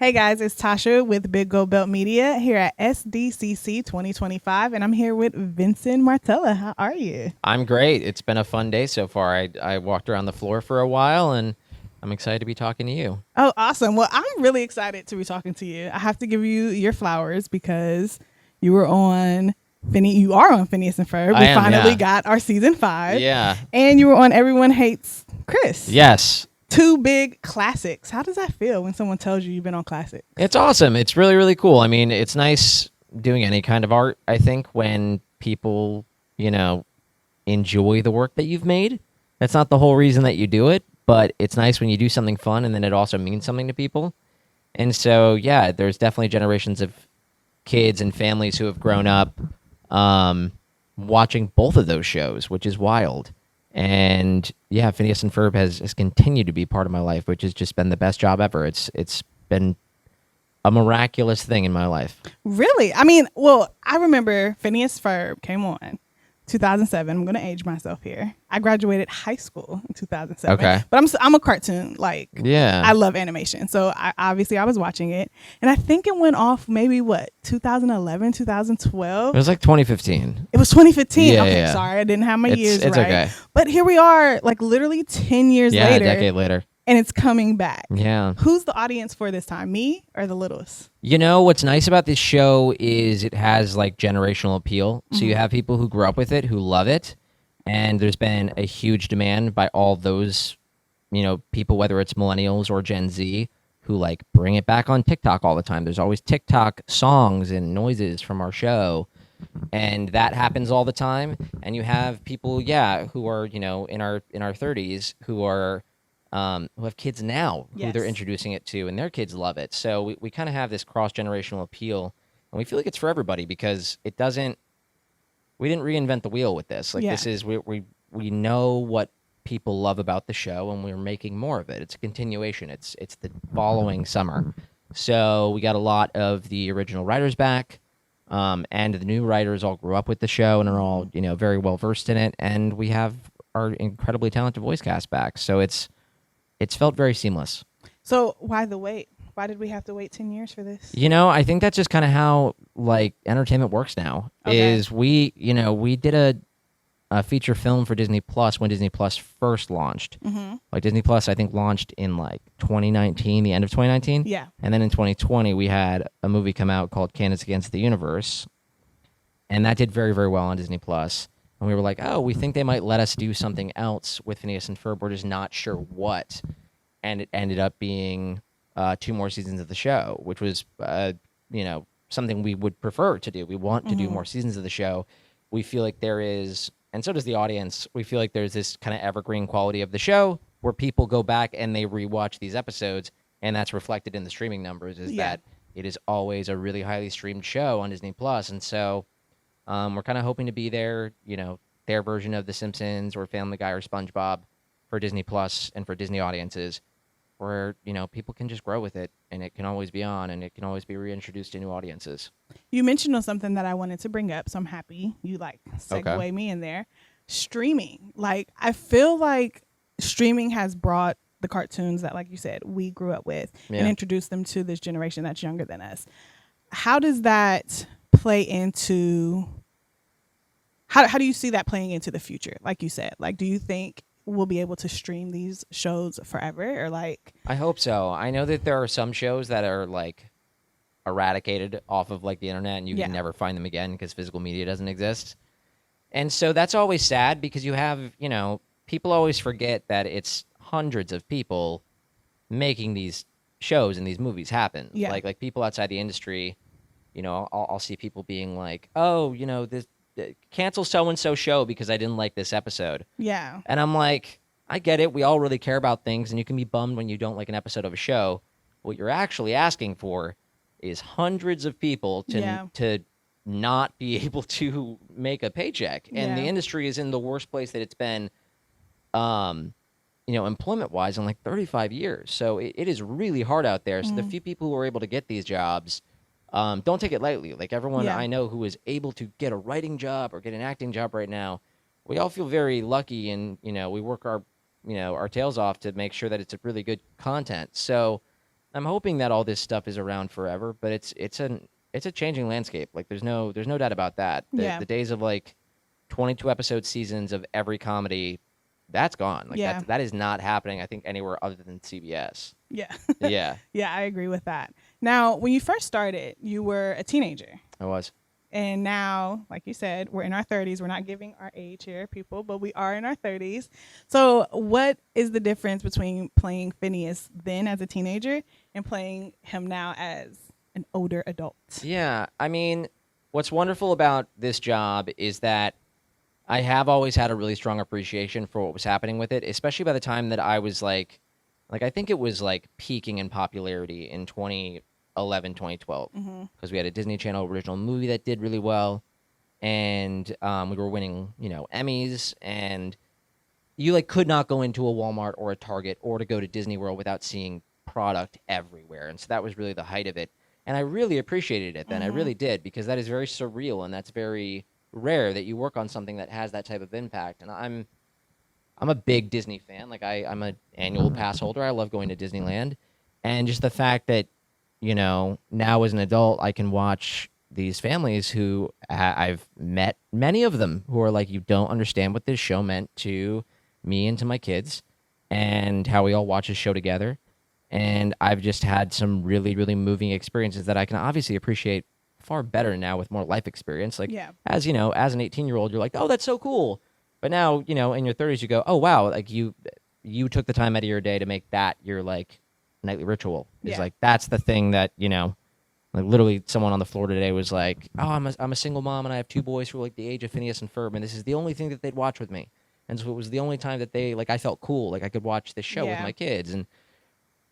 Hey guys, it's Tasha with Big Gold Belt Media here at SDCC 2025, and I'm here with Vincent Martella. How are you? I'm great. It's been a fun day so far. I walked around the floor for a while, and I'm excited to be talking to you. Oh, awesome. Well, I'm really excited to be talking to you. I have to give you your flowers because you were on You are on Phineas and Ferb. I We am, finally yeah. got our season 5. Yeah. And you were on Everyone Hates Chris. Yes. Two big classics. How does that feel when someone tells you you've been on classics? It's awesome. It's really, really cool. I mean, it's nice doing any kind of art, I think, when people, enjoy the work that you've made. That's not the whole reason that you do it, but it's nice when you do something fun and then it also means something to people. And so, yeah, there's definitely generations of kids and families who have grown up watching both of those shows, which is wild. And yeah, Phineas and Ferb has continued to be part of my life, which has just been the best job ever. It's been a miraculous thing in my life. Really? I mean, well, I remember Phineas Ferb came on 2007. I'm going to age myself here. I graduated high school in 2007. Okay. But I'm a cartoon. Yeah. I love animation. So I was watching it. And I think it went off maybe 2011, 2012? It was like 2015. It was 2015. Yeah, okay, yeah. sorry. I didn't have my years It's right. okay. But here we are, like literally 10 years Yeah, later. a decade later. And it's coming back. Yeah. Who's the audience for this time? Me or the littlest? You know, what's nice about this show is it has like generational appeal. So you have people who grew up with it, who love it. And there's been a huge demand by all those, people, whether it's millennials or Gen Z, who like bring it back on TikTok all the time. There's always TikTok songs and noises from our show. And that happens all the time. And you have people, who are, in our 30s who have kids now who Yes. they're introducing it to, and their kids love it. So we kind of have this cross-generational appeal, and we feel like it's for everybody because we didn't reinvent the wheel with this. Like Yeah. this is, we know what people love about the show, and we're making more of it. It's a continuation. It's the following summer. So we got a lot of the original writers back, and the new writers all grew up with the show and are all, very well versed in it. And we have our incredibly talented voice cast back. So it's felt very seamless. So why the wait? Why did we have to wait 10 years for this? I think that's just kind of how like entertainment works now. Okay. Is we did a feature film for Disney Plus when Disney Plus first launched. Mm-hmm. Like Disney Plus, I think launched in like 2019, the end of 2019. Yeah. And then in 2020, we had a movie come out called Candace Against the Universe, and that did very, very well on Disney Plus. And we were like, oh, we think they might let us do something else with Phineas and Ferb. We're just not sure what. And it ended up being 2 more seasons of the show, which was, something we would prefer to do. We want to do more seasons of the show. We feel like there is, and so does the audience, we feel like there's this kind of evergreen quality of the show where people go back and they rewatch these episodes, and that's reflected in the streaming numbers, is that it is always a really highly streamed show on Disney Plus. And so we're kind of hoping to be their version of The Simpsons or Family Guy or SpongeBob for Disney Plus and for Disney audiences, where people can just grow with it, and it can always be on, and it can always be reintroduced to new audiences. You mentioned on something that I wanted to bring up, so I'm happy you segue me in there. Streaming. Like, I feel like streaming has brought the cartoons that, like you said, we grew up with and introduced them to this generation that's younger than us. How does that play into how do you see that playing into the future? Like you said, like, do you think we'll be able to stream these shows forever, or like? I hope so. I know that there are some shows that are like eradicated off of like the internet, and you can never find them again because physical media doesn't exist. And so that's always sad because you have, people always forget that it's hundreds of people making these shows and these movies happen. Yeah. Like people outside the industry, I'll see people being like, oh, this cancel so-and-so show because I didn't like this episode. Yeah. And I'm like, I get it. We all really care about things, and you can be bummed when you don't like an episode of a show. What you're actually asking for is hundreds of people to not be able to make a paycheck. And the industry is in the worst place that it's been, employment-wise in like 35 years. So it is really hard out there. So the few people who are able to get these jobs, don't take it lightly. Like everyone I know who is able to get a writing job or get an acting job right now, we all feel very lucky, and we work our tails off to make sure that it's a really good content. So I'm hoping that all this stuff is around forever, but it's a changing landscape. Like there's no doubt about that. Yeah. The days of like 22 episode seasons of every comedy, that's gone. Like Yeah. that is not happening, I think, anywhere other than CBS. Yeah. Yeah. Yeah, I agree with that. Now, when you first started, you were a teenager. I was. And now, like you said, we're in our 30s. We're not giving our age here, people, but we are in our 30s. So what is the difference between playing Phineas then as a teenager and playing him now as an older adult? Yeah. I mean, what's wonderful about this job is that I have always had a really strong appreciation for what was happening with it, especially by the time that I was like I think it was like peaking in popularity in 2011, 2012, because we had a Disney Channel original movie that did really well, and we were winning, Emmys, and you like could not go into a Walmart or a Target or to go to Disney World without seeing product everywhere, and so that was really the height of it, and I really appreciated it then. I really did, because that is very surreal, and that's very rare that you work on something that has that type of impact, and I'm a big Disney fan. Like I'm an annual pass holder. I love going to Disneyland, and just the fact that now as an adult I can watch these families who I've met many of them who are like, you don't understand what this show meant to me and to my kids, and how we all watch this show together. And I've just had some really, really moving experiences that I can obviously appreciate far better now with more life experience. Like, as an 18-year-old, you're like, oh, that's so cool. But now, in your 30s, you go, oh, wow, like you took the time out of your day to make that your, like, nightly ritual. It's like, that's the thing that, like, literally someone on the floor today was like, oh, I'm a single mom and I have 2 boys who are, like, the age of Phineas and Ferb, and this is the only thing that they'd watch with me. And so it was the only time that they, like, I felt cool. Like, I could watch this show with my kids. And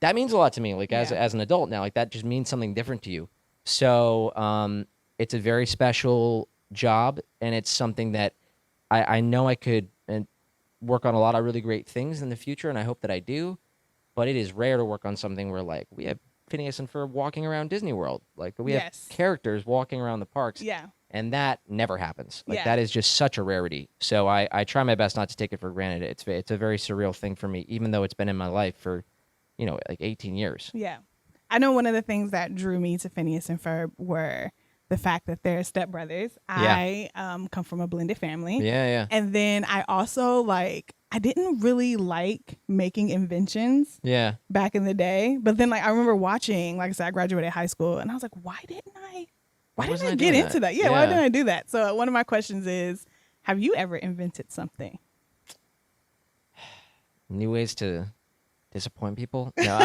that means a lot to me, like, as an adult now. Like, that just means something different to you. So it's a very special job, and it's something that I know I could work on a lot of really great things in the future, and I hope that I do, but it is rare to work on something where, like, we have Phineas and Ferb walking around Disney World. Like, we have characters walking around the parks, and that never happens. Like, that is just such a rarity. So I try my best not to take it for granted. It's a very surreal thing for me, even though it's been in my life for, like 18 years. Yeah. I know one of the things that drew me to Phineas and Ferb were the fact that they're stepbrothers. I come from a blended family. Yeah. And then I also I didn't really like making inventions back in the day. But then I remember watching, like I said, I graduated high school and I was like, why didn't I get into that? Yeah, why didn't I do that? So one of my questions is, have you ever invented something? New ways to disappoint people? No,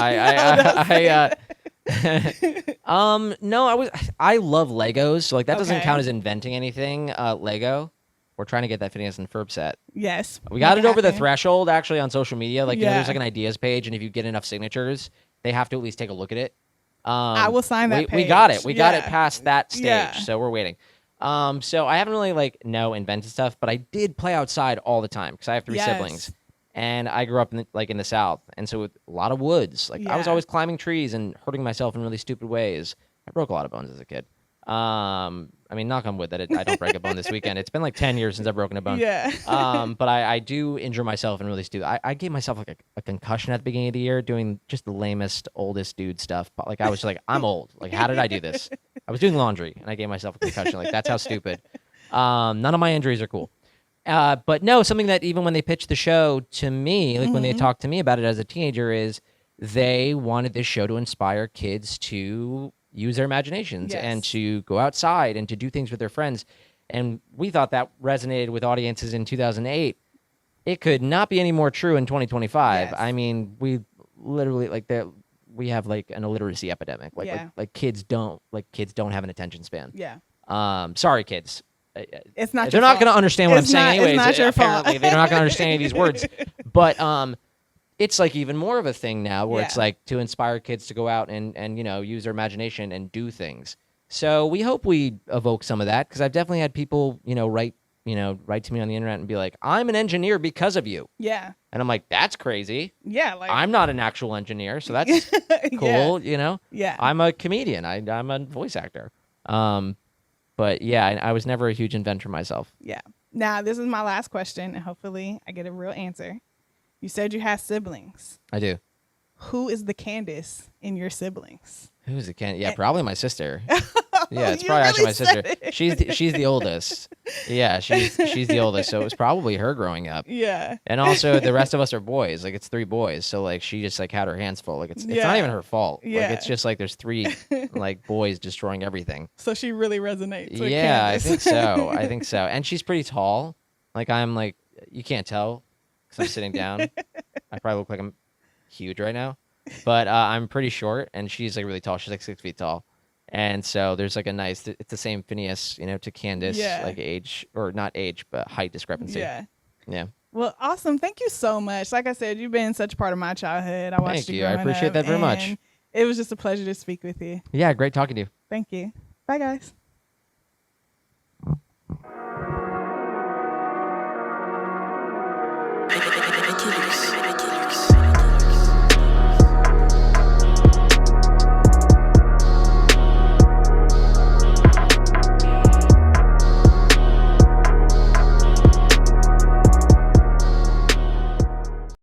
no, I love Legos, so like that doesn't count as inventing anything. Lego, we're trying to get that Phineas and Ferb set. Yes, we got it over the threshold actually on social media. Like there's like an ideas page, and if you get enough signatures, they have to at least take a look at it. I will sign that. We got it. We got it past that stage, so we're waiting. So I haven't really invented stuff, but I did play outside all the time because I have 3 siblings. And I grew up in the South, and so with a lot of woods. I was always climbing trees and hurting myself in really stupid ways. I broke a lot of bones as a kid. I mean, knock on wood that I don't break a bone this weekend. It's been like 10 years since I've broken a bone. Yeah. But I do injure myself in really stupid. I gave myself a concussion at the beginning of the year doing just the lamest, oldest dude stuff. But I was just like, I'm old. Like, how did I do this? I was doing laundry, and I gave myself a concussion. Like, that's how stupid. None of my injuries are cool. But no, something that even when they pitched the show to me, when they talked to me about it as a teenager, is they wanted this show to inspire kids to use their imaginations and to go outside and to do things with their friends. And we thought that resonated with audiences in 2008. It could not be any more true in 2025. I mean, we literally we have an illiteracy epidemic. Kids don't have an attention span. Yeah. Sorry, kids. It's not. They're not going to understand what I'm saying anyways. It's not your fault. They're not going to understand any of these words. But it's even more of a thing now where it's to inspire kids to go out and use their imagination and do things. So we hope we evoke some of that, because I've definitely had people write to me on the internet and be like, I'm an engineer because of you. Yeah. And I'm like, that's crazy. Yeah. I'm not an actual engineer, so that's cool. Yeah. I'm a comedian. I'm a voice actor. But yeah, I was never a huge inventor myself. Yeah. Now, this is my last question, and hopefully I get a real answer. You said you had siblings. I do. who is the Candace in your siblings? Who's it? Yeah, probably my sister. Yeah, it's You probably actually really my sister. said it. She's the oldest. Yeah, she's the oldest, so it was probably her growing up. Yeah. And also the rest of us are boys. Like it's 3 boys, so like she just like had her hands full. Like it's not Yeah. even her fault. Yeah. Like it's just like there's 3 like boys destroying everything. So she really resonates with Yeah, Candace. I think so. I think so. And she's pretty tall. Like I'm like you can't tell because I'm sitting down. I probably look like I'm huge right now, but I'm pretty short, and she's like really tall. She's like 6 feet tall. And so there's like a nice, it's the same Phineas, to Candace, like age, or not age, but height discrepancy. Yeah. Yeah. Well, awesome. Thank you so much. Like I said, you've been such a part of my childhood. I watched Thank you. you. I appreciate that very much. It was just a pleasure to speak with you. Yeah, great talking to you. Thank you. Bye, guys.